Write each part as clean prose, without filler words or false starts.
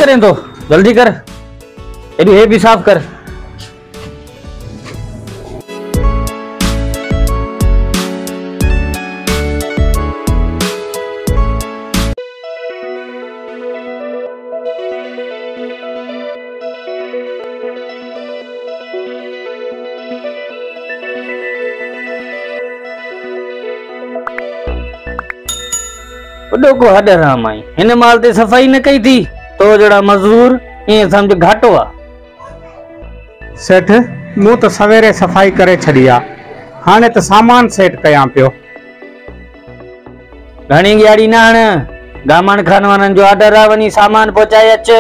करें तो जल्दी कर, ये भी साफ कर। वॾो को हॾ राम आई, हिन माल ते सफ़ाई न कई थी तो जड़ा मजदूर ये समझ घाटो आ। सेठ मु तो सवेरे सफाई करे छड़िया, हाने तो सामान सेट कया पियो। घणी गाड़ी ना हण, गामण खान वारन जो ऑर्डर आ, वनी सामान पहुंचाए अच।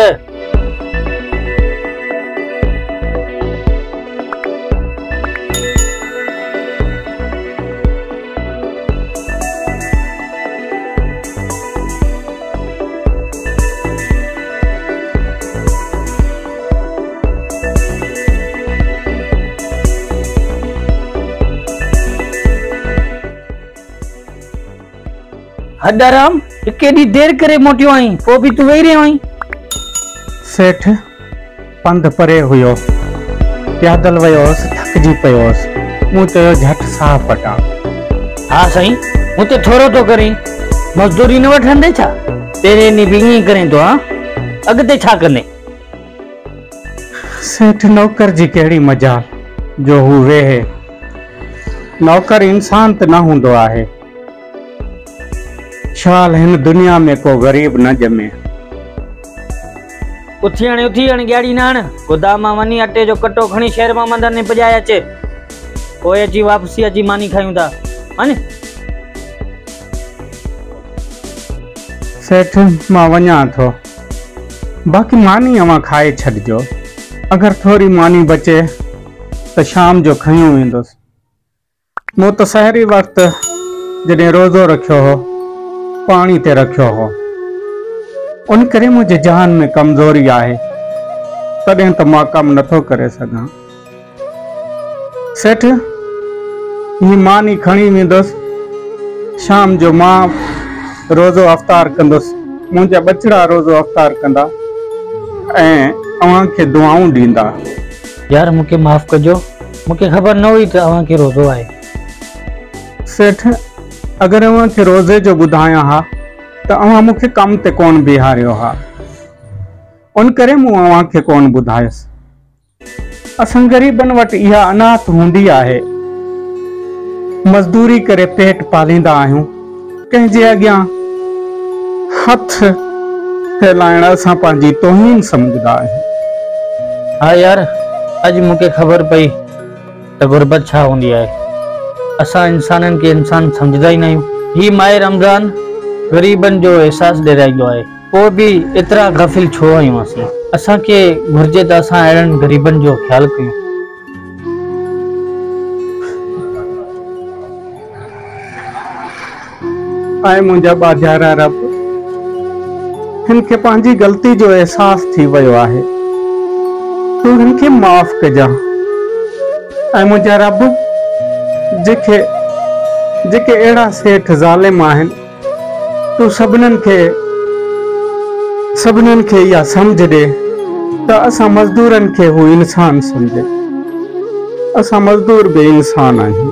हदाराम केडी देर करे मोटियो आई, पो भी तू वेही रहियो आई। सेठ पंध परे हुयो, पैदल वयोस, थकजी पयोस, मु चयो झट साह पटा। हाँ सही, मु ते थोरो तो करी, मजदूरी न वठंदे छा, तेरे नी बिंगी करें तो। हाँ अगते छा कने? सेठ नौकर जी केड़ी मजाल जो हु वेहे, नौकर इंसान त न हुंदो आहे। शाल हिन दुनिया में को गरीब न जमे। उथी हण गाड़ी ना हण, गोदाम मां वनी अटे जो कट्टो खणी शहर मां मंदर ने पजाए अचे, पोइ अची वापसी अची मानी खायूं था। हाने सेठ मां वञा थो, बाक़ी मानी अवां खाए छॾिजो, अगर थोड़ी मानी बचे तो शाम जो खयूं वेंदुसि। मूं तो सहरी वक्त जॾहिं रोज़ो रखियो हो, पानी ते रखियो हो, उन करे मुझे जान में कमजोरी आहे, तॾहिं तो मां कम नथो करे सघां। सेठ ही मानी खणी वेंदुसि, शाम जो मां रोज़ो अफ्तार कंदुसि, मुंहिंजा बचड़ा रोज़ो अफ्तार कंदा ऐं अवां खे दुआऊं ॾींदा। यार मुके माफ कजो, मुके खबर न हुई त अवां के रोज़ो आहे। सेठ अगर अवां खे रोज़े जो ॿुधाया हा त अवां मूंखे कम ते कोन बिहारियो हा, उन करे मूं अवां खे कोन ॿुधायसि। असां गरीबन वटि इहा अनाथ हूंदी आहे, मजदूरी करे पेट पालींदा आहियूं, कंहिंजे अॻियां हथ फैलाइण असां पंहिंजी तौहीन समझदा आहियूं। हाँ यार अज मुके खबर पई त गुरबत छा हूंदी आहे। असां इंसानन के इंसान समझदा ही नहीं। ही माए रमजान गरीबन जो एहसास ॾेराईंदो आहे, पोइ भी एतिरा गफ़िल छो आहियूं असीं। असांखे घुर्जे त असां अहिड़नि गरीबन जो ख्याल कयूं। आए मुंहिंजा बाजारा रब, हिन खे पंहिंजी ग़लती जो एहसास थी वियो आहे, तूं हिन खे माफ़ कजां। ऐं मुंहिंजा रब जेके अहिड़ा सेठ ज़ालिम आहिनि, तूं सभिनीनि खे इहा समझ ॾे त असां मज़दूरनि खे हू इंसान समझे। असां मज़दूर बि इंसान आहियूं।